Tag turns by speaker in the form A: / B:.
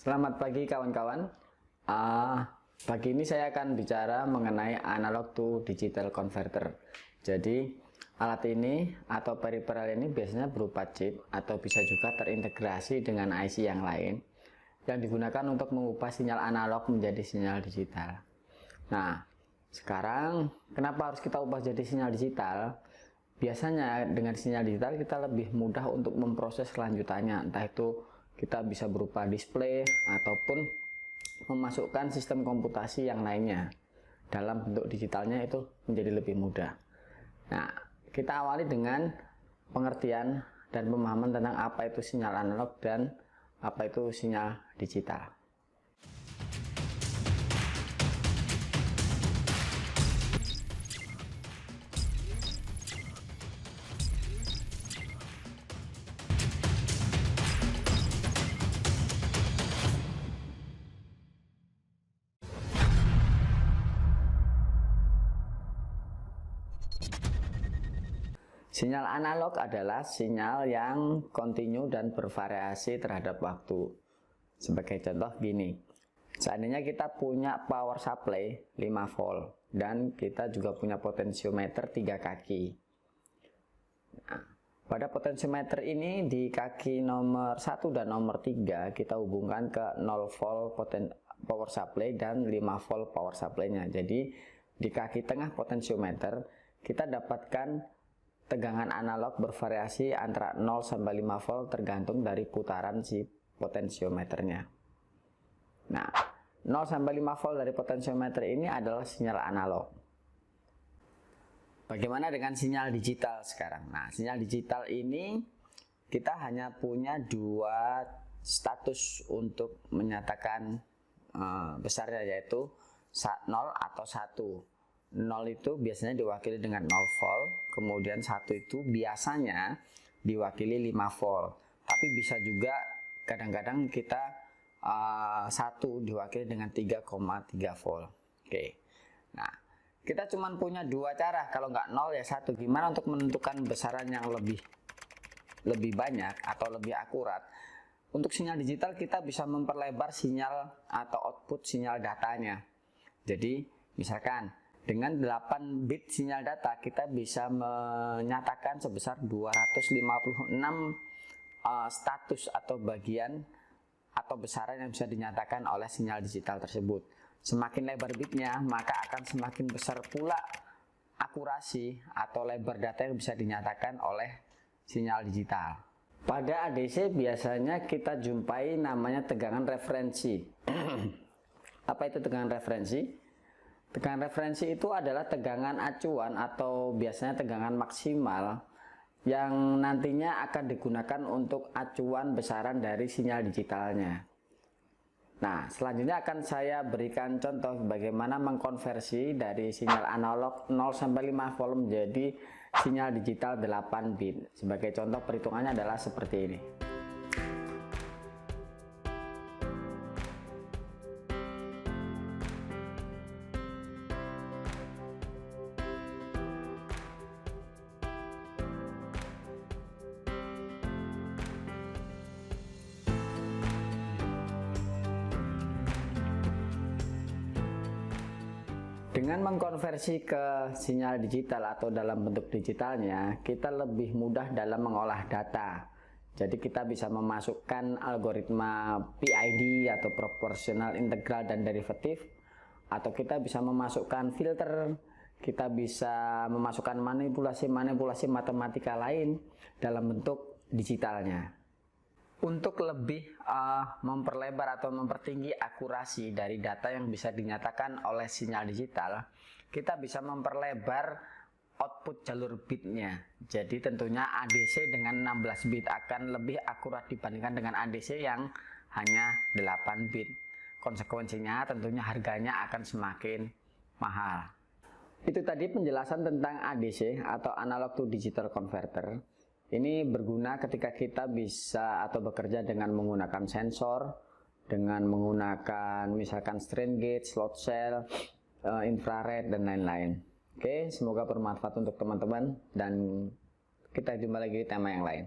A: Selamat pagi kawan-kawan. Pagi ini saya akan bicara mengenai analog to digital converter. Jadi alat ini atau peripheral ini biasanya berupa chip atau bisa juga terintegrasi dengan IC yang lain yang digunakan untuk mengubah sinyal analog menjadi sinyal digital. Nah, sekarang kenapa harus kita ubah jadi sinyal digital? Biasanya dengan sinyal digital kita lebih mudah untuk memproses kelanjutannya, entah itu kita bisa berupa display ataupun memasukkan sistem komputasi yang lainnya. Dalam bentuk digitalnya itu menjadi lebih mudah. Nah, kita awali dengan pengertian dan pemahaman tentang apa itu sinyal analog dan apa itu sinyal digital. Sinyal analog adalah sinyal yang kontinu dan bervariasi terhadap waktu. Sebagai contoh gini, seandainya kita punya power supply 5 volt dan kita juga punya potentiometer 3 kaki. Nah, pada potentiometer ini di kaki nomor 1 dan nomor 3 kita hubungkan ke 0 volt power supply dan 5 volt power supply-nya. Jadi di kaki tengah potentiometer kita dapatkan tegangan analog bervariasi antara 0 sampai 5 volt tergantung dari putaran si potensiometernya. Nah, 0 sampai 5 volt dari potensiometer ini adalah sinyal analog. Bagaimana dengan sinyal digital sekarang? Nah, sinyal digital ini kita hanya punya dua status untuk menyatakan besarnya, yaitu 0 atau 1. 0 itu biasanya diwakili dengan 0 volt, kemudian 1 itu biasanya diwakili 5 volt. Tapi bisa juga kadang-kadang kita 1 diwakili dengan 3,3 volt. Oke. Nah, kita cuma punya dua cara, kalau nggak 0 ya 1. Gimana untuk menentukan besaran yang lebih banyak atau lebih akurat? Untuk sinyal digital kita bisa memperlebar sinyal atau output sinyal datanya. Jadi, misalkan dengan 8 bit sinyal data kita bisa menyatakan sebesar 256 status atau bagian atau besaran yang bisa dinyatakan oleh sinyal digital tersebut. Semakin lebar bitnya maka akan semakin besar pula akurasi atau lebar data yang bisa dinyatakan oleh sinyal digital. Pada ADC biasanya kita jumpai namanya tegangan referensi. Apa itu tegangan referensi? Tegangan referensi itu adalah tegangan acuan atau biasanya tegangan maksimal yang nantinya akan digunakan untuk acuan besaran dari sinyal digitalnya. Nah, selanjutnya akan saya berikan contoh bagaimana mengkonversi dari sinyal analog 0 sampai 5 volt menjadi sinyal digital 8 bit. Sebagai contoh perhitungannya adalah seperti ini. Dengan mengkonversi ke sinyal digital atau dalam bentuk digitalnya, kita lebih mudah dalam mengolah data. Jadi kita bisa memasukkan algoritma PID atau proporsional, integral, dan derivatif, atau kita bisa memasukkan filter, kita bisa memasukkan manipulasi-manipulasi matematika lain dalam bentuk digitalnya. Untuk lebih memperlebar atau mempertinggi akurasi dari data yang bisa dinyatakan oleh sinyal digital, kita bisa memperlebar output jalur bitnya. Jadi tentunya ADC dengan 16 bit akan lebih akurat dibandingkan dengan ADC yang hanya 8 bit. Konsekuensinya tentunya harganya akan semakin mahal. Itu tadi penjelasan tentang ADC atau analog to digital converter. Ini berguna ketika kita bisa atau bekerja dengan menggunakan sensor, dengan menggunakan misalkan strain gauge, slot cell, infrared, dan lain-lain. Oke, semoga bermanfaat untuk teman-teman dan kita jumpa lagi di tema yang lain.